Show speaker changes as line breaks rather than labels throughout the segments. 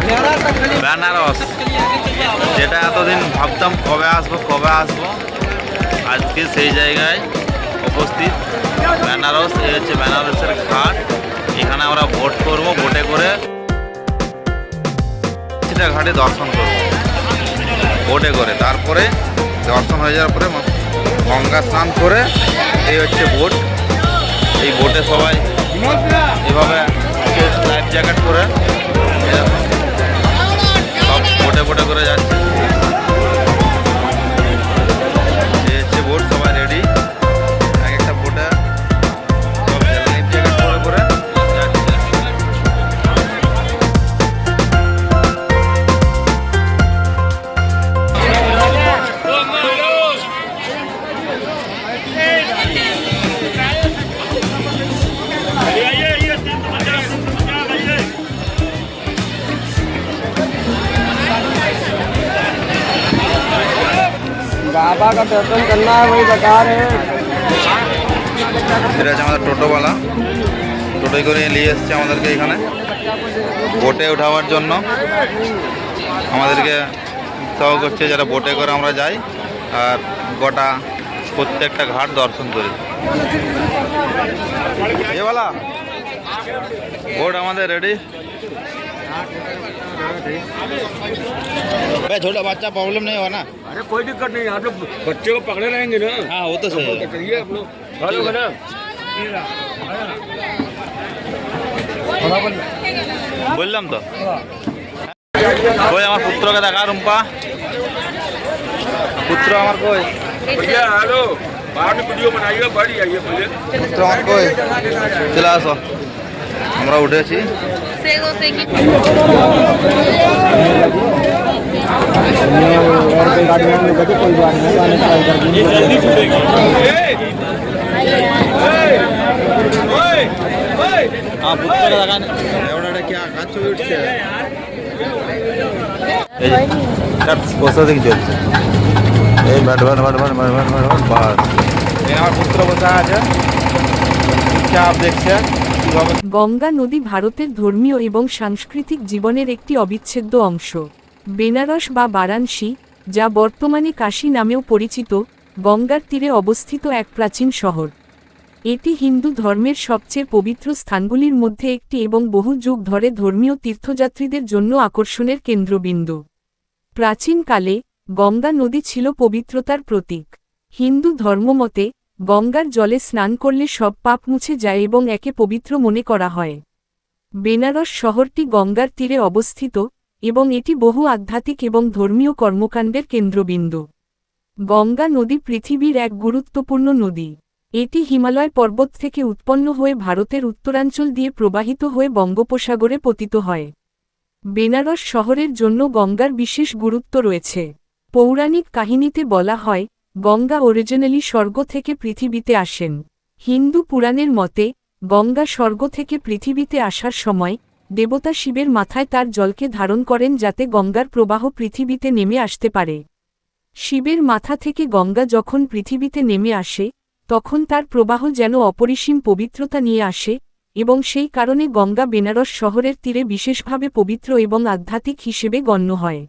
বেনারস, যেটা এতদিন ভাবতাম কবে আসবো, আজকে সেই জায়গায় উপস্থিত। বেনারস, এই হচ্ছে বেনারসের ঘাট। এখানে আমরা বোট করব, বোটে করে সেটা ঘাটে দর্শন করব বোটে করে। তারপরে দর্শন হয়ে যাওয়ার পরে গঙ্গা স্নান করে এই হচ্ছে বোট। এই বোটে সবাই এভাবে লাইফ জ্যাকেট করে এরকম সব বোটে করে যাচ্ছে। এই হচ্ছে বোট, সবাই রেডি এক একটা বোটে সব লাইফ জ্যাকেট করে যাচ্ছে।
बाबा का दर्शन करना है, वही बता रहे हैं।
এটা হচ্ছে আমাদের টোটোওয়ালা, টোটোই করে নিয়ে এসছে আমাদেরকে এখানে বোটে উঠাবার জন্য। আমাদেরকে উৎসাহ করছে যারা বোটে করে আমরা যাই আর গোটা প্রত্যেকটা ঘাট দর্শন করি। এওয়ালা বোট আমাদের রেডি। भाई छोटा बच्चा प्रॉब्लम नहीं हो ना?
अरे कोई दिक्कत नहीं, आप लोग बच्चे को पकड़े रहेंगे ना।
हाँ वो तो सही है।
करिए आप लोग ना।
বললাম তো কই আমার পুত্রকে দেখা, রুম্পা পুত্র আমার কই?
भैया हेलो, बाद में वीडियो बनाइएगा, बड़ी आइए पहले।
পুত্র আমার কই? চলে আসো, আমরা উঠেছি। প্রসেসিং চলছে। এই আমার পুত্র বসা আছে, চুপচাপ দেখছে।
গঙ্গা নদী ভারতের ধর্মীয় এবং সাংস্কৃতিক জীবনের একটি অবিচ্ছেদ্য অংশ। বেনারস বা বারাণসী, যা বর্তমানে কাশী নামেও পরিচিত, গঙ্গার তীরে অবস্থিত এক প্রাচীন শহর। এটি হিন্দু ধর্মের সবচেয়ে পবিত্র স্থানগুলির মধ্যে একটি এবং বহু যুগ ধরে ধর্মীয় তীর্থযাত্রীদের জন্য আকর্ষণের কেন্দ্রবিন্দু। প্রাচীনকালে গঙ্গা নদী ছিল পবিত্রতার প্রতীক। হিন্দু ধর্মমতে গঙ্গার জলে স্নান করলে সব পাপ মুছে যায় এবং একে পবিত্র মনে করা হয়। বেনারস শহরটি গঙ্গার তীরে অবস্থিত এবং এটি বহু আধ্যাত্মিক এবং ধর্মীয় কর্মকাণ্ডের কেন্দ্রবিন্দু। গঙ্গা নদী পৃথিবীর এক গুরুত্বপূর্ণ নদী। এটি হিমালয় পর্বত থেকে উৎপন্ন হয়ে ভারতের উত্তরাঞ্চল দিয়ে প্রবাহিত হয়ে বঙ্গোপসাগরে পতিত হয়। বেনারস শহরের জন্য গঙ্গার বিশেষ গুরুত্ব রয়েছে। পৌরাণিক কাহিনীতে বলা হয়, গঙ্গা অরিজিনালি স্বর্গ থেকে পৃথিবীতে আসেন। হিন্দু পুরাণের মতে গঙ্গা স্বর্গ থেকে পৃথিবীতে আসার সময় দেবতা শিবের মাথায় তার জলকে ধারণ করেন যাতে গঙ্গার প্রবাহ পৃথিবীতে নেমে আসতে পারে। শিবের মাথা থেকে গঙ্গা যখন পৃথিবীতে নেমে আসে তখন তার প্রবাহ যেন অপরিসীম পবিত্রতা নিয়ে আসে এবং সেই কারণে গঙ্গা বেনারস শহরের তীরে বিশেষভাবে পবিত্র এবং আধ্যাত্মিক হিসেবে গণ্য হয়।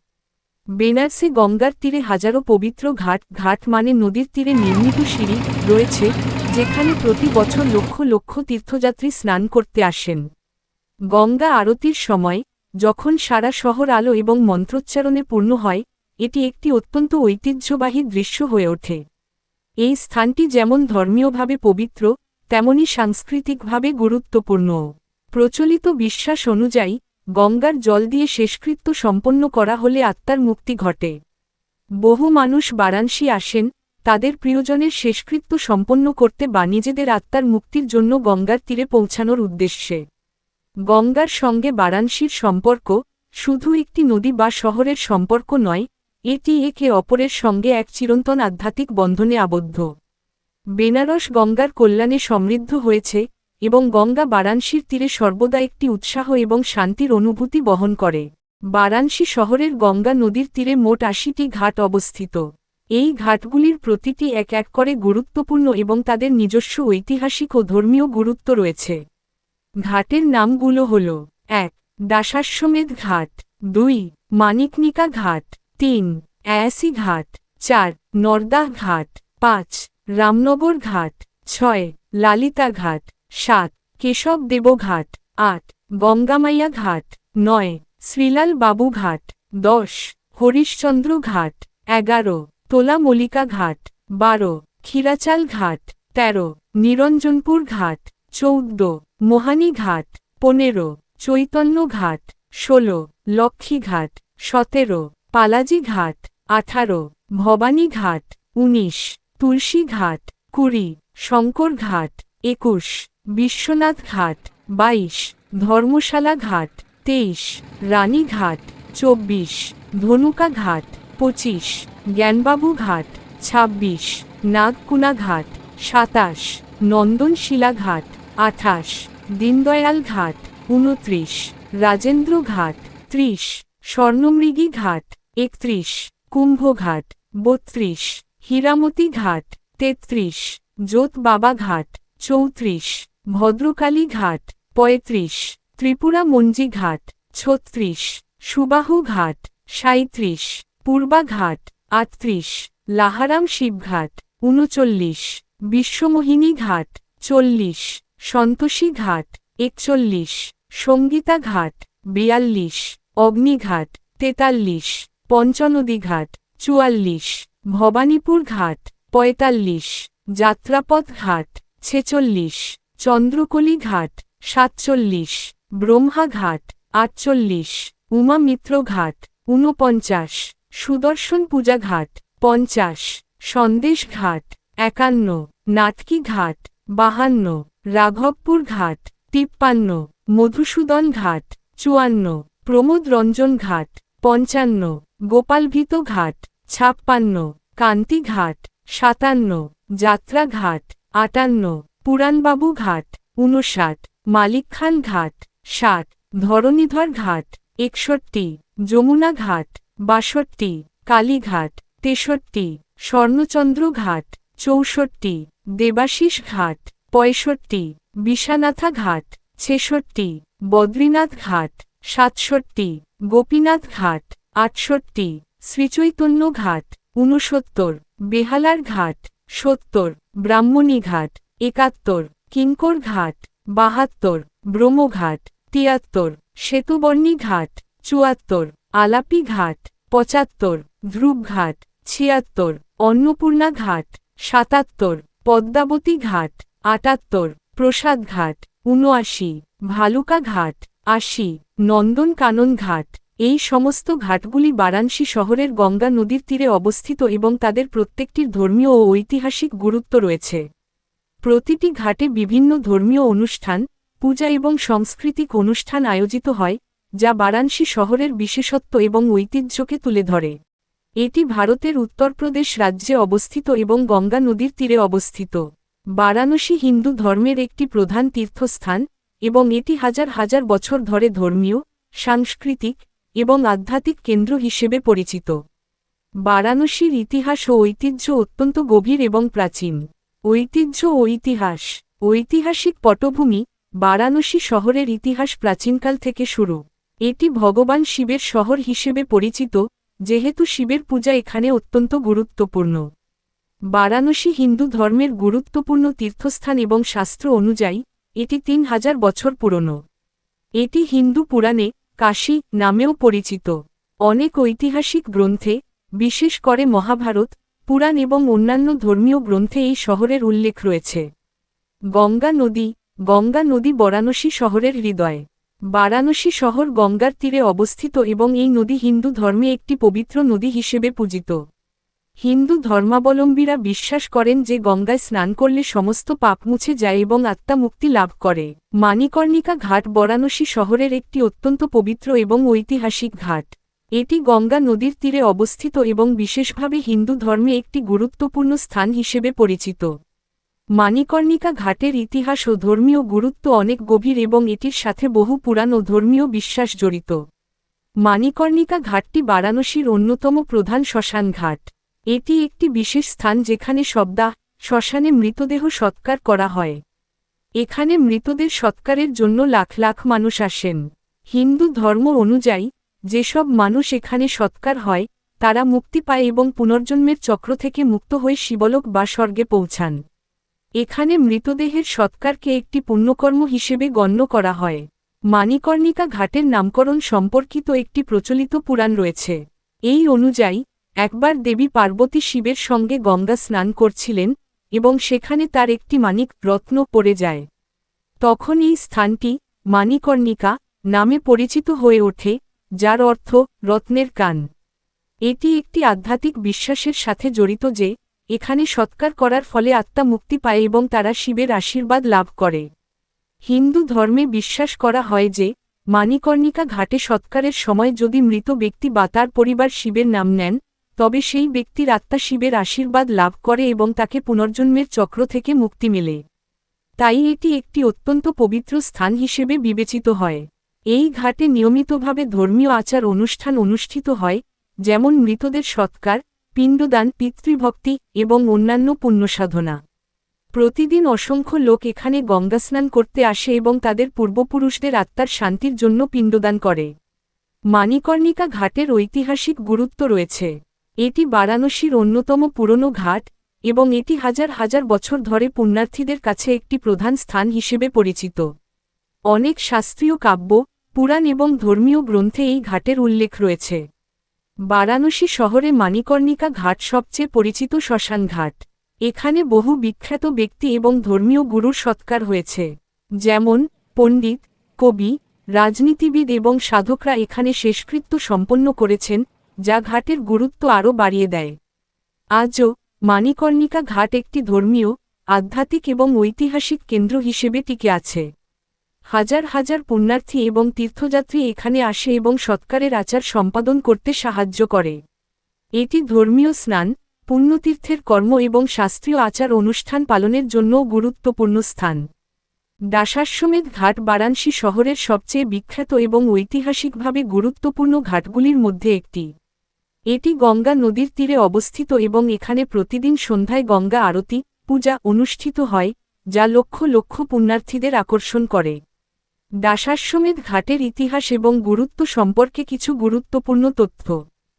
বেনারসে গঙ্গার তীরে হাজারো পবিত্র ঘাট মানে নদীর তীরে নির্মিত সিঁড়ি রয়েছে, যেখানে প্রতি বছর লক্ষ লক্ষ তীর্থযাত্রী স্নান করতে আসেন। গঙ্গা আরতির সময় যখন সারা শহর আলো এবং মন্ত্রোচ্চারণে পূর্ণ হয়, এটি একটি অত্যন্ত ঐতিহ্যবাহী দৃশ্য হয়ে ওঠে। এই স্থানটি যেমন ধর্মীয়ভাবে পবিত্র তেমনি সাংস্কৃতিকভাবে গুরুত্বপূর্ণ। প্রচলিত বিশ্বাস অনুযায়ী গঙ্গার জল দিয়ে শেষকৃত্য সম্পন্ন করা হলে আত্মার মুক্তি ঘটে। বহু মানুষ বারাণসী আসেন তাদের প্রিয়জনের শেষকৃত্য সম্পন্ন করতে বা নিজেদের আত্মার মুক্তির জন্য গঙ্গার তীরে পৌঁছানোর উদ্দেশ্যে। গঙ্গার সঙ্গে বারাণসীর সম্পর্ক শুধু একটি নদী বা শহরের সম্পর্ক নয়, এটি একে অপরের সঙ্গে এক চিরন্তন আধ্যাত্মিক বন্ধনে আবদ্ধ। বেনারস গঙ্গার কল্যাণে সমৃদ্ধ হয়েছে এবং গঙ্গা বারাণসীর তীরে সর্বদা একটি উৎসাহ এবং শান্তির অনুভূতি বহন করে। বারাণসী শহরের গঙ্গা নদীর তীরে মোট ৮০টি ঘাট অবস্থিত। এই ঘাটগুলির প্রতিটি এক এক করে গুরুত্বপূর্ণ এবং তাদের নিজস্ব ঐতিহাসিক ও ধর্মীয় গুরুত্ব রয়েছে। ঘাটের নামগুলো হল: ১. দাসাশ্বমেধ ঘাট 2 মানিকনিকা ঘাট 3 অ্যায়াসি ঘাট 4 নরদাহ ঘাট 5 রামনগর ঘাট 6 লালিতা ঘাট 7 কেশব দেব ঘাট 8 গঙ্গামাইয়া ঘাট 9 শ্রীলাল বাবু ঘাট 10 হরিশচন্দ্র ঘাট 11 তোলা মল্লিকা ঘাট 12 ক্ষীরাচাল ঘাট 13 নিরঞ্জনপুর ঘাট 14 মোহানি ঘাট 15 চৈতন্য ঘাট 16 লক্ষ্মী ঘাট 17 পালাজি ঘাট 18 ভবানী ঘাট 19 তুলসী ঘাট 20 শঙ্কর ঘাট 21 বিশ্বনাথ ঘাট 22 ধর্মশালা ঘাট 23 রানী ঘাট 24 ধনুকা ঘাট 25 জ্ঞানবাবু ঘাট 26 নাগকুনা ঘাট 27 নন্দনশিলা ঘাট 28 দীনদয়াল ঘাট 29 রাজেন্দ্র ঘাট 30 স্বর্ণমৃগী ঘাট 31 কুম্ভঘাট 32 হীরামতি ঘাট 33 যোত বাবা ঘাট 34 ভদ্রকালী ঘাট 35 ত্রিপুরা মঞ্জি ঘাট 36 সুবাহু ঘাট 37 পূর্বা ঘাট 38 লাহারাম শিবঘাট 39 বিশ্বমোহিনী ঘাট 40 সন্তোষী ঘাট 41 সঙ্গীতা ঘাট 42 অগ্নিঘাট 43 পঞ্চনদী ঘাট 44 ভবানীপুর ঘাট 45 যাত্রাপথ ঘাট 46 চন্দ্রকলি ঘাট 47 ব্রহ্মা ঘাট 48 উমা মিত্র ঘাট 49 সুদর্শন পূজা ঘাট 50 সন্দেশ ঘাট 51 নাটকি ঘাট 52 রাঘবপুর ঘাট 53 মধুসূদন ঘাট 54 প্রমোদ রঞ্জন ঘাট 55 গোপালভীত ঘাট 56 কান্তি ঘাট 57 যাত্রা ঘাট 58 পুরাণবাবু ঘাট 59 মালিক খান ঘাট 60 ধরণীধর ঘাট 61 যমুনা ঘাট 62 কালীঘাট 63 স্বর্ণচন্দ্র ঘাট 64 দেবাশিস ঘাট 65 বিশানাথা ঘাট 66 বদ্রীনাথ ঘাট 67 গোপীনাথ ঘাট 68 শ্রীচৈতন্য ঘাট 69 বেহালার ঘাট 70 ব্রাহ্মণী ঘাট 71 কিঙ্কর ঘাট 72 ব্রহ্মঘাট 73 শ্বেতবর্ণী ঘাট 74 আলাপি ঘাট 75 ধ্রুবঘাট 76 অন্নপূর্ণা ঘাট 77 পদ্মাবতী ঘাট 78 প্রসাদ ঘাট 79 ভালুকা ঘাট 80 নন্দনকানন ঘাট। এই সমস্ত ঘাটগুলি বারাণসী শহরের গঙ্গা নদীর তীরে অবস্থিত এবং তাদের প্রত্যেকটির ধর্মীয় ও ঐতিহাসিক গুরুত্ব রয়েছে। প্রতিটি ঘাটে বিভিন্ন ধর্মীয় অনুষ্ঠান, পূজা এবং সাংস্কৃতিক অনুষ্ঠান আয়োজিত হয়, যা বারাণসী শহরের বিশেষত্ব এবং ঐতিহ্যকে তুলে ধরে। এটি ভারতের উত্তরপ্রদেশ রাজ্যে অবস্থিত এবং গঙ্গা নদীর তীরে অবস্থিত। বারাণসী হিন্দু ধর্মের একটি প্রধান তীর্থস্থান এবং এটি হাজার হাজার বছর ধরে ধর্মীয়, সাংস্কৃতিক এবং আধ্যাত্মিক কেন্দ্র হিসেবে পরিচিত। বারাণসীর ইতিহাস ও ঐতিহ্য অত্যন্ত গভীর এবং প্রাচীন। ঐতিহ্য ও ইতিহাস। ঐতিহাসিক পটভূমি। বারাণসী শহরের ইতিহাস প্রাচীনকাল থেকে শুরু। এটি ভগবান শিবের শহর হিসেবে পরিচিত, যেহেতু শিবের পূজা এখানে অত্যন্ত গুরুত্বপূর্ণ। বারাণসী হিন্দু ধর্মের গুরুত্বপূর্ণ তীর্থস্থান এবং শাস্ত্র অনুযায়ী এটি 3000 বছর পুরনো। এটি হিন্দু পুরাণে কাশী নামেও পরিচিত। অনেক ঐতিহাসিক গ্রন্থে, বিশেষ করে মহাভারত, পুরাণ এবং অন্যান্য ধর্মীয় গ্রন্থে এই শহরের উল্লেখ রয়েছে। গঙ্গা নদী। গঙ্গা নদী বারাণসী শহরের হৃদয়। বারাণসী শহর গঙ্গার তীরে অবস্থিত এবং এই নদী হিন্দু ধর্মে একটি পবিত্র নদী হিসেবে পূজিত। হিন্দু ধর্মাবলম্বীরা বিশ্বাস করেন যে গঙ্গায় স্নান করলে সমস্ত পাপ মুছে যায় এবং আত্মা মুক্তি লাভ করে। মানিকর্ণিকা ঘাট বারাণসী শহরের একটি অত্যন্ত পবিত্র এবং ঐতিহাসিক ঘাট। এটি গঙ্গা নদীর তীরে অবস্থিত এবং বিশেষভাবে হিন্দু ধর্মে একটি গুরুত্বপূর্ণ স্থান হিসেবে পরিচিত। মানিকর্ণিকা ঘাটের ইতিহাস ও ধর্মীয় গুরুত্ব অনেক গভীর এবং এটির সাথে বহু পুরাণ ও ধর্মীয় বিশ্বাস জড়িত। মানিকর্ণিকা ঘাটটি বারাণসীর অন্যতম প্রধান শ্মশান ঘাট। এটি একটি বিশেষ স্থান যেখানে সপ্তাহ শ্মশানে মৃতদেহ সৎকার করা হয়। এখানে মৃতদের সৎকারের জন্য লাখ লাখ মানুষ আসেন। হিন্দু ধর্ম অনুযায়ী যেসব মানুষ এখানে সৎকার হয় তারা মুক্তি পায় এবং পুনর্জন্মের চক্র থেকে মুক্ত হয়ে শিবলোক বা স্বর্গে পৌঁছান। এখানে মৃতদেহের সৎকারকে একটি পুণ্যকর্ম হিসেবে গণ্য করা হয়। মানিকর্ণিকা ঘাটের নামকরণ সম্পর্কিত একটি প্রচলিত পুরাণ রয়েছে। এই অনুযায়ী একবার দেবী পার্বতী শিবের সঙ্গে গঙ্গা স্নান করছিলেন এবং সেখানে তার একটি মানিক রত্ন পড়ে যায়। তখন এই স্থানটি মানিকর্ণিকা নামে পরিচিত হয়ে ওঠে, যার অর্থ রত্নের কান। এটি একটি আধ্যাত্মিক বিশ্বাসের সাথে জড়িত যে এখানে সৎকার করার ফলে আত্মা মুক্তি পায় এবং তারা শিবের আশীর্বাদ লাভ করে। হিন্দু ধর্মে বিশ্বাস করা হয় যে মানিকর্ণিকা ঘাটে সৎকারের সময় যদি মৃত ব্যক্তি বা তার পরিবার শিবের নাম নেন তবে সেই ব্যক্তির আত্মা শিবের আশীর্বাদ লাভ করে এবং তাকে পুনর্জন্মের চক্র থেকে মুক্তি মেলে। তাই এটি একটি অত্যন্ত পবিত্র স্থান হিসেবে বিবেচিত হয়। এই ঘাটে নিয়মিতভাবে ধর্মীয় আচার অনুষ্ঠান অনুষ্ঠিত হয়, যেমন মৃতদের সৎকার, পিণ্ডদান, পিতৃভক্তি এবং অন্যান্য পুণ্যসাধনা। প্রতিদিন অসংখ্য লোক এখানে গঙ্গাস্নান করতে আসে এবং তাদের পূর্বপুরুষদের আত্মার শান্তির জন্য পিণ্ডদান করে। মানিকর্ণিকা ঘাটের ঐতিহাসিক গুরুত্ব রয়েছে। এটি বারাণসীর অন্যতম পুরনো ঘাট এবং এটি হাজার হাজার বছর ধরে পুণ্যার্থীদের কাছে একটি প্রধান স্থান হিসেবে পরিচিত। অনেক শাস্ত্রীয় কাব্য, পুরাণ এবং ধর্মীয় গ্রন্থে এই ঘাটের উল্লেখ রয়েছে। বারাণসী শহরে মানিকর্ণিকা ঘাট সবচেয়ে পরিচিত শ্মশান ঘাট। এখানে বহু বিখ্যাত ব্যক্তি এবং ধর্মীয় গুরুর সৎকার হয়েছে, যেমন পণ্ডিত, কবি, রাজনীতিবিদ এবং সাধকরা এখানে শেষকৃত্য সম্পন্ন করেছেন, যা ঘাটের গুরুত্ব আরও বাড়িয়ে দেয়। আজও মানিকর্ণিকা ঘাট একটি ধর্মীয়, আধ্যাত্মিক এবং ঐতিহাসিক কেন্দ্র হিসেবে টিকে আছে। হাজার হাজার পুণ্যার্থী এবং তীর্থযাত্রী এখানে আসে এবং সৎকারের আচার সম্পাদন করতে সাহায্য করে। এটি ধর্মীয় স্নান, পুণ্যতীর্থের কর্ম এবং শাস্ত্রীয় আচার অনুষ্ঠান পালনের জন্যও গুরুত্বপূর্ণ স্থান। দাসাশ্বমেধ ঘাট বারাণসী শহরের সবচেয়ে বিখ্যাত এবং ঐতিহাসিকভাবে গুরুত্বপূর্ণ ঘাটগুলির মধ্যে একটি। এটি গঙ্গা নদীর তীরে অবস্থিত এবং এখানে প্রতিদিন সন্ধ্যায় গঙ্গা আরতি, পূজা অনুষ্ঠিত হয়, যা লক্ষ লক্ষ পুণ্যার্থীদের আকর্ষণ করে। দাসাশ্বমেধ ঘাটের ইতিহাস এবং গুরুত্ব সম্পর্কে কিছু গুরুত্বপূর্ণ তথ্য।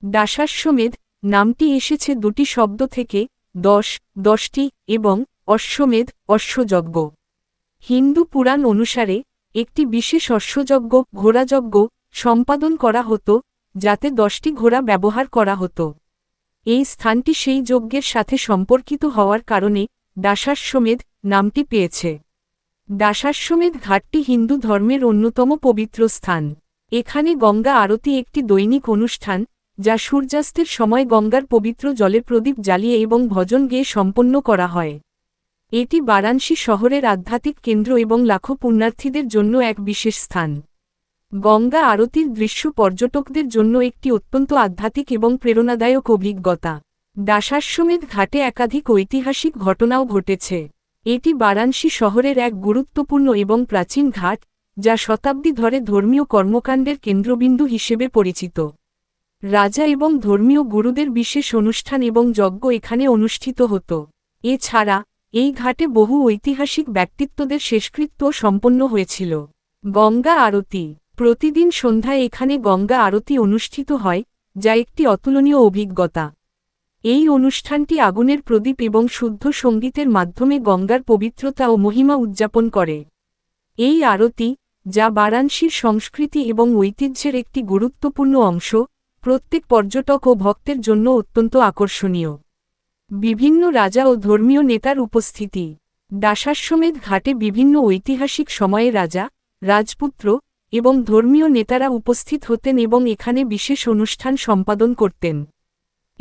দাসাশ্বমেধ নামটি এসেছে দুটি শব্দ থেকে, 10টি এবং অশ্বমেধ অশ্বযজ্ঞ। হিন্দু পুরাণ অনুসারে একটি বিশেষ অশ্বযজ্ঞ ঘোড়াযজ্ঞ সম্পাদন করা হতো, যাতে 10টি ঘোড়া ব্যবহার করা হতো। এই স্থানটি সেই যজ্ঞের সাথে সম্পর্কিত হওয়ার কারণে দাসাশ্বমেধ নামটি পেয়েছে। দাসাশ্বমেধ ঘাটটি হিন্দু ধর্মের অন্যতম পবিত্র স্থান। এখানে গঙ্গা আরতি একটি দৈনিক অনুষ্ঠান, যা সূর্যাস্তের সময় গঙ্গার পবিত্র জলে প্রদীপ জ্বালিয়ে এবং ভজন গেয়ে সম্পন্ন করা হয়। এটি বারাণসী শহরের আধ্যাত্মিক কেন্দ্র এবং লাখো পুণ্যার্থীদের জন্য এক বিশেষ স্থান। গঙ্গা আরতির দৃশ্য পর্যটকদের জন্য একটি অত্যন্ত আধ্যাত্মিক এবং প্রেরণাদায়ক অভিজ্ঞতা। দাসাশ্বমেধ ঘাটে একাধিক ঐতিহাসিক ঘটনাও ঘটেছে। এটি বারাণসী শহরের এক গুরুত্বপূর্ণ এবং প্রাচীন ঘাট, যা শতাব্দী ধরে ধর্মীয় কর্মকাণ্ডের কেন্দ্রবিন্দু হিসেবে পরিচিত। রাজা এবং ধর্মীয় গুরুদের বিশেষ অনুষ্ঠান এবং যজ্ঞ এখানে অনুষ্ঠিত হতো। এছাড়া এই ঘাটে বহু ঐতিহাসিক ব্যক্তিত্বদের শেষকৃত্য সম্পন্ন হয়েছিল। গঙ্গা আরতি প্রতিদিন সন্ধ্যায় এখানে গঙ্গা আরতি অনুষ্ঠিত হয়, যা একটি অতুলনীয় অভিজ্ঞতা। এই অনুষ্ঠানটি আগুনের প্রদীপ এবং শুদ্ধ সঙ্গীতের মাধ্যমে গঙ্গার পবিত্রতা ও মহিমা উদযাপন করে। এই আরতি, যা বারাণসীর সংস্কৃতি এবং ঐতিহ্যের একটি গুরুত্বপূর্ণ অংশ, প্রত্যেক পর্যটক ও ভক্তের জন্য অত্যন্ত আকর্ষণীয়। বিভিন্ন রাজা ও ধর্মীয় নেতার উপস্থিতি দাসাশ্বমেধ ঘাটে বিভিন্ন ঐতিহাসিক সময়ে রাজা, রাজপুত্র এবং ধর্মীয় নেতারা উপস্থিত হতেন এবং এখানে বিশেষ অনুষ্ঠান সম্পাদন করতেন।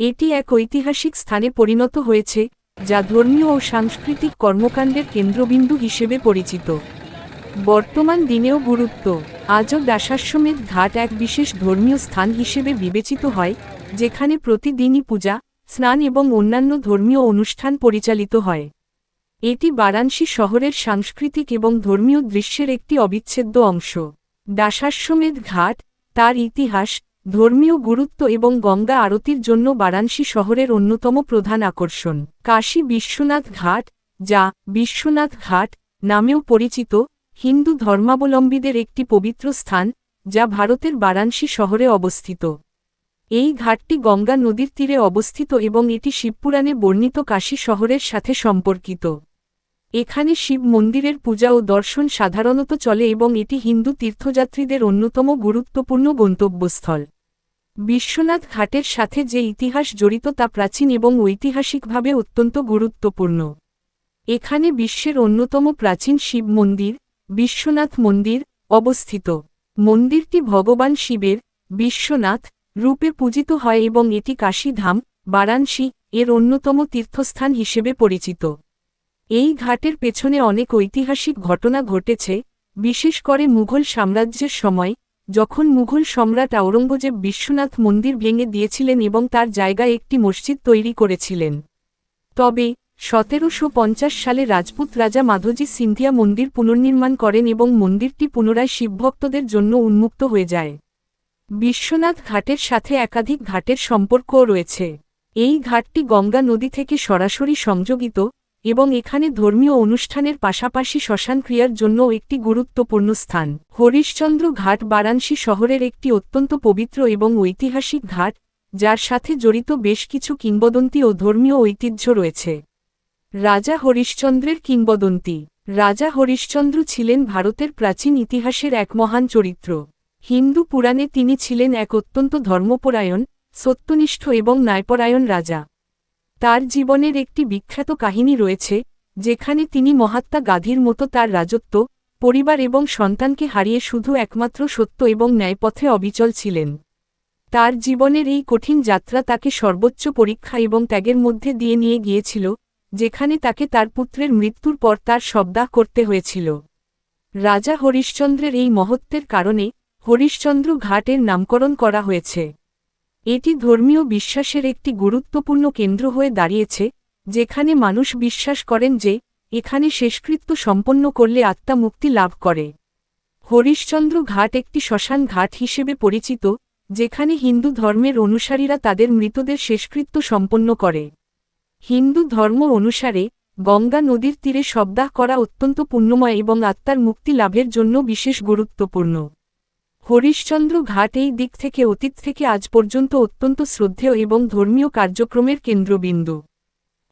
এটি এক ঐতিহাসিক স্থানে পরিণত হয়েছে, যা ধর্মীয় ও সাংস্কৃতিক কর্মকাণ্ডের কেন্দ্রবিন্দু হিসেবে পরিচিত। বর্তমান দিনেও গুরুত্ব আজও দাসাশ্বমেধ ঘাট এক বিশেষ ধর্মীয় স্থান হিসেবে বিবেচিত হয়, যেখানে প্রতিদিনই পূজা, স্নান এবং অন্যান্য ধর্মীয় অনুষ্ঠান পরিচালিত হয়। এটি বারাণসী শহরের সাংস্কৃতিক এবং ধর্মীয় দৃশ্যের একটি অবিচ্ছেদ্য অংশ। দাসাশ্বমেধ ঘাট, তার ইতিহাস, ধর্মীয় গুরুত্ব এবং গঙ্গা আরতির জন্য বারাণসী শহরের অন্যতম প্রধান আকর্ষণ। কাশী বিশ্বনাথ ঘাট, যা বিশ্বনাথ ঘাট নামেও পরিচিত, হিন্দু ধর্মাবলম্বীদের একটি পবিত্র স্থান, যা ভারতের বারাণসী শহরে অবস্থিত। এই ঘাটটি গঙ্গা নদীর তীরে অবস্থিত এবং এটি শিবপুরাণে বর্ণিত কাশী শহরের সাথে সম্পর্কিত। এখানে শিব মন্দিরের পূজা ও দর্শন সাধারণত চলে এবং এটি হিন্দু তীর্থযাত্রীদের অন্যতম গুরুত্বপূর্ণ গন্তব্যস্থল। বিশ্বনাথ ঘাটের সাথে যে ইতিহাস জড়িত তা প্রাচীন এবং ঐতিহাসিকভাবে অত্যন্ত গুরুত্বপূর্ণ। এখানে বিশ্বের অন্যতম প্রাচীন শিব মন্দির, বিশ্বনাথ মন্দির, অবস্থিত। মন্দিরটি ভগবান শিবের, বিশ্বনাথ, রূপে পূজিত হয় এবং এটি কাশী ধাম, বারাণসী এর অন্যতম তীর্থস্থান হিসেবে পরিচিত। এই ঘাটের পেছনে অনেক ঐতিহাসিক ঘটনা ঘটেছে, বিশেষ করে মুঘল সাম্রাজ্যের সময়, যখন মুঘল সম্রাট আওরঙ্গজেব বিশ্বনাথ মন্দির ভেঙে দিয়েছিলেন এবং তার জায়গায় একটি মসজিদ তৈরি করেছিলেন। তবে ১৭৫০ সালে রাজপুত রাজা মাধোজি সিন্ধিয়া মন্দির পুনর্নির্মাণ করেন এবং মন্দিরটি পুনরায় শিবভক্তদের জন্য উন্মুক্ত হয়ে যায়। বিশ্বনাথ ঘাটের সাথে একাধিক ঘাটের সম্পর্কও রয়েছে। এই ঘাটটি গঙ্গা নদী থেকে সরাসরি সংযোগিত এবং এখানে ধর্মীয় অনুষ্ঠানের পাশাপাশি শ্মশান ক্রিয়ার জন্য একটি গুরুত্বপূর্ণ স্থান। হরিশ্চন্দ্র ঘাট বারাণসী শহরের একটি অত্যন্ত পবিত্র এবং ঐতিহাসিক ঘাট, যার সাথে জড়িত বেশ কিছু কিংবদন্তি ও ধর্মীয় ঐতিহ্য রয়েছে। রাজা হরিশ্চন্দ্রের কিংবদন্তি। রাজা হরিশ্চন্দ্র ছিলেন ভারতের প্রাচীন ইতিহাসের এক মহান চরিত্র। হিন্দু পুরাণে তিনি ছিলেন এক অত্যন্ত ধর্মপরায়ণ, সত্যনিষ্ঠ এবং ন্যায়পরায়ণ রাজা। তার জীবনের একটি বিখ্যাত কাহিনী রয়েছে, যেখানে তিনি মহাত্মা গান্ধীর মতো তার রাজত্ব, পরিবার এবং সন্তানকে হারিয়ে শুধু একমাত্র সত্য এবং ন্যায়পথে অবিচল ছিলেন। তার জীবনের এই কঠিন যাত্রা তাকে সর্বোচ্চ পরীক্ষা এবং ত্যাগের মধ্যে দিয়ে নিয়ে গিয়েছিল, যেখানে তাকে তার পুত্রের মৃত্যুর পর তার সবদাহ করতে হয়েছিল। রাজা হরিশ্চন্দ্রের এই মহত্বের কারণে হরিশ্চন্দ্র ঘাটের নামকরণ করা হয়েছে। এটি ধর্মীয় বিশ্বাসের একটি গুরুত্বপূর্ণ কেন্দ্র হয়ে দাঁড়িয়েছে, যেখানে মানুষ বিশ্বাস করেন যে এখানে শেষকৃত্য সম্পন্ন করলে আত্মা মুক্তি লাভ করে। হরিশ্চন্দ্র ঘাট একটি শ্মশান ঘাট হিসেবে পরিচিত, যেখানে হিন্দু ধর্মের অনুসারীরা তাদের মৃতদের শেষকৃত্য সম্পন্ন করে। হিন্দু ধর্ম অনুসারে গঙ্গা নদীর তীরে সবদাহ করা অত্যন্ত পুণ্যময় এবং আত্মার মুক্তি লাভের জন্য বিশেষ গুরুত্বপূর্ণ। হরিশ্চন্দ্র ঘাট এই দিক থেকে অতীত থেকে আজ পর্যন্ত অত্যন্ত শ্রদ্ধেয় এবং ধর্মীয় কার্যক্রমের কেন্দ্রবিন্দু।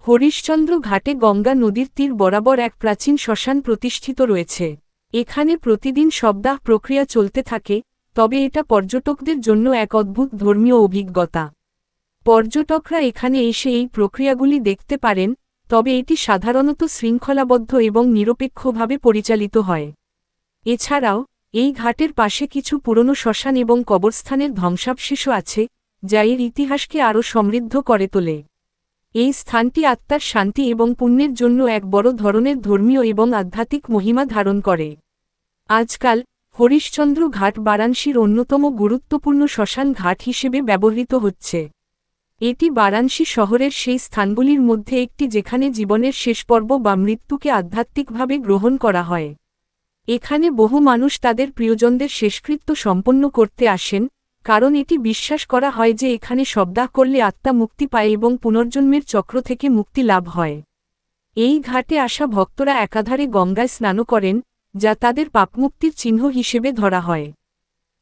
হরিশ্চন্দ্র ঘাটে গঙ্গা নদীর তীর বরাবর এক প্রাচীন শ্মশান প্রতিষ্ঠিত রয়েছে। এখানে প্রতিদিন সবদাহ প্রক্রিয়া চলতে থাকে, তবে এটা পর্যটকদের জন্য এক অদ্ভুত ধর্মীয় অভিজ্ঞতা। পর্যটকরা এখানে এসে এই প্রক্রিয়াগুলি দেখতে পারেন, তবে এটি সাধারণত শৃঙ্খলাবদ্ধ এবং নিরপেক্ষভাবে পরিচালিত হয়। এছাড়াও এই ঘাটের পাশে কিছু পুরনো শ্মশান এবং কবরস্থানের ধ্বংসাবশেষও আছে, যা এর ইতিহাসকে আরও সমৃদ্ধ করে তোলে। এই স্থানটি আত্মার শান্তি এবং পুণ্যের জন্য এক বড় ধরনের ধর্মীয় এবং আধ্যাত্মিক মহিমা ধারণ করে। আজকাল হরিশ্চন্দ্র ঘাট বারাণসীর অন্যতম গুরুত্বপূর্ণ শ্মশান ঘাট হিসেবে ব্যবহৃত হচ্ছে। এটি বারাণসী শহরের সেই স্থানগুলির মধ্যে একটি যেখানে জীবনের শেষ পর্ব বা মৃত্যুকে আধ্যাত্মিকভাবে গ্রহণ করা হয়। এখানে বহু মানুষ তাদের প্রিয়জনদের শেষকৃত্য সম্পন্ন করতে আসেন, কারণ এটি বিশ্বাস করা হয় যে এখানে সবদাহ করলে আত্মা মুক্তি পায় এবং পুনর্জন্মের চক্র থেকে মুক্তি লাভ হয়। এই ঘাটে আসা ভক্তরা একাধারে গঙ্গায় স্নান করেন, যা তাদের পাপমুক্তির চিহ্ন হিসেবে ধরা হয়।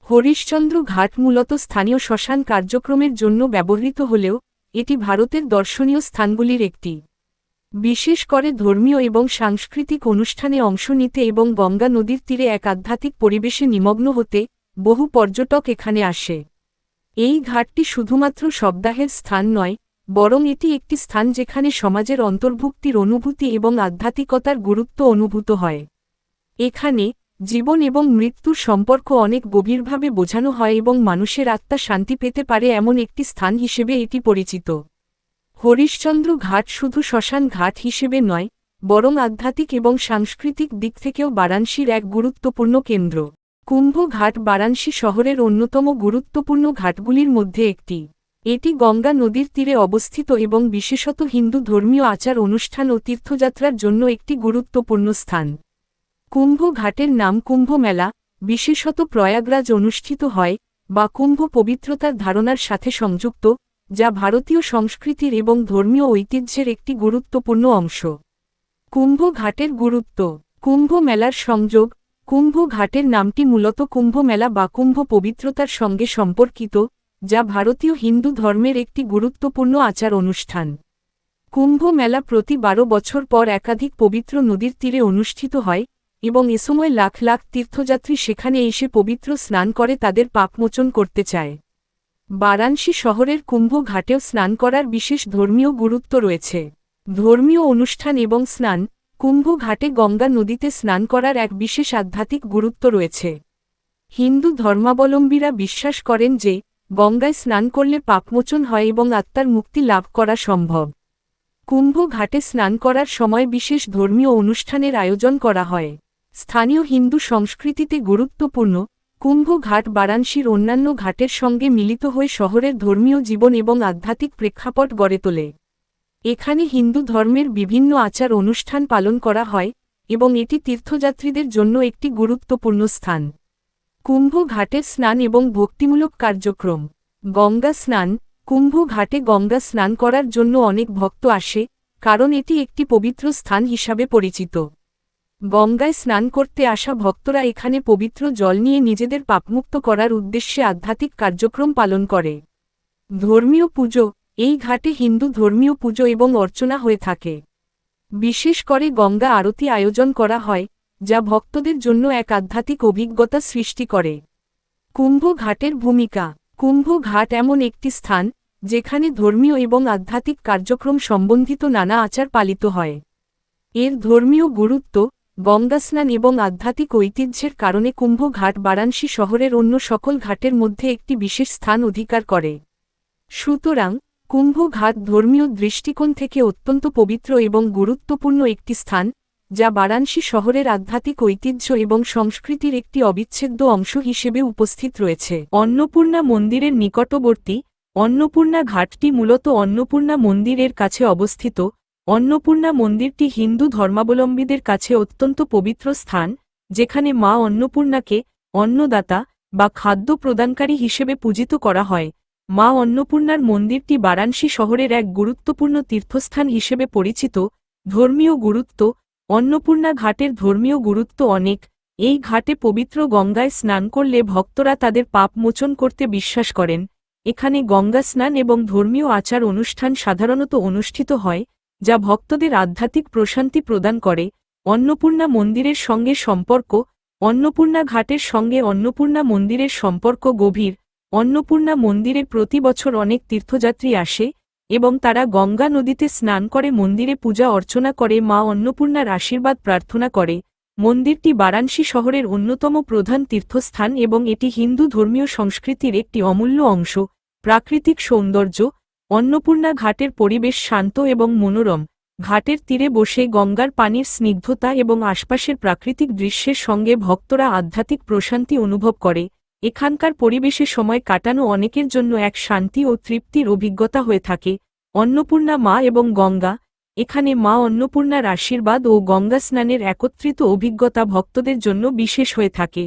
হরিশ্চন্দ্র ঘাট মূলত স্থানীয় শ্মশান কার্যক্রমের জন্য ব্যবহৃত হলেও এটি ভারতের দর্শনীয় স্থানগুলির একটি। বিশেষ করে ধর্মীয় এবং সাংস্কৃতিক অনুষ্ঠানে অংশ নিতে এবং গঙ্গা নদীর তীরে এক আধ্যাত্মিক পরিবেশে নিমগ্ন হতে বহু পর্যটক এখানে আসে। এই ঘাটটি শুধুমাত্র সবদাহের স্থান নয়, বরং এটি একটি স্থান যেখানে সমাজের অন্তর্ভুক্তির অনুভূতি এবং আধ্যাত্মিকতার গুরুত্ব অনুভূত হয়। এখানে জীবন এবং মৃত্যুর সম্পর্ক অনেক গভীরভাবে বোঝানো হয় এবং মানুষের আত্মা শান্তি পেতে পারে এমন একটি স্থান হিসেবে এটি পরিচিত। হরিশ্চন্দ্র ঘাট শুধু শ্মশান ঘাট হিসেবে নয়, বরং আধ্যাত্মিক এবং সাংস্কৃতিক দিক থেকেও বারাণসীর এক গুরুত্বপূর্ণ কেন্দ্র। কুম্ভ ঘাট বারাণসী শহরের অন্যতম গুরুত্বপূর্ণ ঘাটগুলির মধ্যে একটি। এটি গঙ্গা নদীর তীরে অবস্থিত এবং বিশেষত হিন্দু ধর্মীয় আচার অনুষ্ঠান ও তীর্থযাত্রার জন্য একটি গুরুত্বপূর্ণ স্থান। কুম্ভ ঘাটের নাম কুম্ভ মেলা, বিশেষত প্রয়াগরাজ অনুষ্ঠিত হয়, বা কুম্ভ পবিত্রতার ধারণার সাথে সংযুক্ত, যা ভারতীয় সংস্কৃতির এবং ধর্মীয় ঐতিহ্যের একটি গুরুত্বপূর্ণ অংশ। কুম্ভ ঘাটের গুরুত্ব। কুম্ভ মেলার সংযোগ। কুম্ভ ঘাটের নামটি মূলত কুম্ভ মেলা বা কুম্ভ পবিত্রতার সঙ্গে সম্পর্কিত, যা ভারতীয় হিন্দু ধর্মের একটি গুরুত্বপূর্ণ আচার অনুষ্ঠান। কুম্ভ মেলা প্রতি 12 বছর পর একাধিক পবিত্র নদীর তীরে অনুষ্ঠিত হয় এবং এ সময় লাখ লাখ তীর্থযাত্রী সেখানে এসে পবিত্র স্নান করে তাদের পাপমোচন করতে চায়। বারাণসী শহরের কুম্ভ ঘাটেও স্নান করার বিশেষ ধর্মীয় গুরুত্ব রয়েছে। ধর্মীয় অনুষ্ঠান এবং স্নান। কুম্ভ ঘাটে গঙ্গা নদীতে স্নান করার এক বিশেষ আধ্যাত্মিক গুরুত্ব রয়েছে। হিন্দু ধর্মাবলম্বীরা বিশ্বাস করেন যে গঙ্গায় স্নান করলে পাপমোচন হয় এবং আত্মার মুক্তি লাভ করা সম্ভব। কুম্ভ ঘাটে স্নান করার সময় বিশেষ ধর্মীয় অনুষ্ঠানের আয়োজন করা হয়। স্থানীয় হিন্দু সংস্কৃতিতে গুরুত্বপূর্ণ, কুম্ভ ঘাট বারাণসীর অন্যান্য ঘাটের সঙ্গে মিলিত হয়ে শহরের ধর্মীয় জীবন এবং আধ্যাত্মিক প্রেক্ষাপট গড়ে তোলে। এখানে হিন্দু ধর্মের বিভিন্ন আচার অনুষ্ঠান পালন করা হয় এবং এটি তীর্থযাত্রীদের জন্য একটি গুরুত্বপূর্ণ স্থান। কুম্ভ ঘাটের স্নান এবং ভক্তিমূলক কার্যক্রম। গঙ্গা স্নান। কুম্ভ ঘাটে গঙ্গা স্নান করার জন্য অনেক ভক্ত আসে, কারণ এটি একটি পবিত্র স্থান হিসাবে পরিচিত। গঙ্গায় স্নান করতে আসা ভক্তরা এখানে পবিত্র জল নিয়ে নিজেদের পাপমুক্ত করার উদ্দেশ্যে আধ্যাত্মিক কার্যক্রম পালন করে। ধর্মীয় পুজো। এই ঘাটে হিন্দু ধর্মীয় পুজো এবং অর্চনা হয়ে থাকে। বিশেষ করে গঙ্গা আরতি আয়োজন করা হয়, যা ভক্তদের জন্য এক আধ্যাত্মিক অভিজ্ঞতা সৃষ্টি করে। কুম্ভ ঘাটের ভূমিকা। কুম্ভ ঘাট এমন একটি স্থান যেখানে ধর্মীয় এবং আধ্যাত্মিক কার্যক্রম সম্বন্ধিত নানা আচার পালিত হয়। এর ধর্মীয় গুরুত্ব, গঙ্গা স্নান এবং আধ্যাত্মিক ঐতিহ্যের কারণে কুম্ভ ঘাট বারাণসী শহরের অন্য সকল ঘাটের মধ্যে একটি বিশেষ স্থান অধিকার করে। সুতরাং কুম্ভ ঘাট ধর্মীয় দৃষ্টিকোণ থেকে অত্যন্ত পবিত্র এবং গুরুত্বপূর্ণ একটি স্থান, যা বারাণসী শহরের আধ্যাত্মিক ঐতিহ্য এবং সংস্কৃতির একটি অবিচ্ছেদ্য অংশ হিসেবে উপস্থিত রয়েছে। অন্নপূর্ণা মন্দিরের নিকটবর্তী। অন্নপূর্ণা ঘাটটি মূলত অন্নপূর্ণা মন্দিরের কাছে অবস্থিত। অন্নপূর্ণা মন্দিরটি হিন্দু ধর্মাবলম্বীদের কাছে অত্যন্ত পবিত্র স্থান, যেখানে মা অন্নপূর্ণাকে অন্নদাতা বা খাদ্য প্রদানকারী হিসেবে পূজিত করা হয়। মা অন্নপূর্ণার মন্দিরটি বারাণসী শহরের এক গুরুত্বপূর্ণ তীর্থস্থান হিসেবে পরিচিত। ধর্মীয় গুরুত্ব। অন্নপূর্ণা ঘাটের ধর্মীয় গুরুত্ব অনেক। এই ঘাটে পবিত্র গঙ্গায় স্নান করলে ভক্তরা তাদের পাপ মোচন করতে বিশ্বাস করেন। এখানে গঙ্গা স্নান এবং ধর্মীয় আচার অনুষ্ঠান সাধারণত অনুষ্ঠিত হয়, যা ভক্তদের আধ্যাত্মিক প্রশান্তি প্রদান করে। অন্নপূর্ণা মন্দিরের সঙ্গে সম্পর্ক। অন্নপূর্ণা ঘাটের সঙ্গে অন্নপূর্ণা মন্দিরের সম্পর্ক গভীর। অন্নপূর্ণা মন্দিরে প্রতি বছর অনেক তীর্থযাত্রী আসে এবং তারা গঙ্গা নদীতে স্নান করে মন্দিরে পূজা অর্চনা করে মা অন্নপূর্ণার আশীর্বাদ প্রার্থনা করে। মন্দিরটি বারাণসী শহরের অন্যতম প্রধান তীর্থস্থান এবং এটি হিন্দু ধর্মীয় সংস্কৃতির একটি অমূল্য অংশ। প্রাকৃতিক সৌন্দর্য। অন্নপূর্ণা ঘাটের পরিবেশ শান্ত এবং মনোরম। ঘাটের তীরে বসে গঙ্গার পানির স্নিগ্ধতা এবং আশপাশের প্রাকৃতিক দৃশ্যের সঙ্গে ভক্তরা আধ্যাত্মিক প্রশান্তি অনুভব করে। এখানকার পরিবেশে সময় কাটানো অনেকের জন্য এক শান্তি ও তৃপ্তির অভিজ্ঞতা হয়ে থাকে। অন্নপূর্ণা মা এবং গঙ্গা। এখানে মা অন্নপূর্ণার আশীর্বাদ ও গঙ্গা স্নানের একত্রিত অভিজ্ঞতা ভক্তদের জন্য বিশেষ হয়ে থাকে।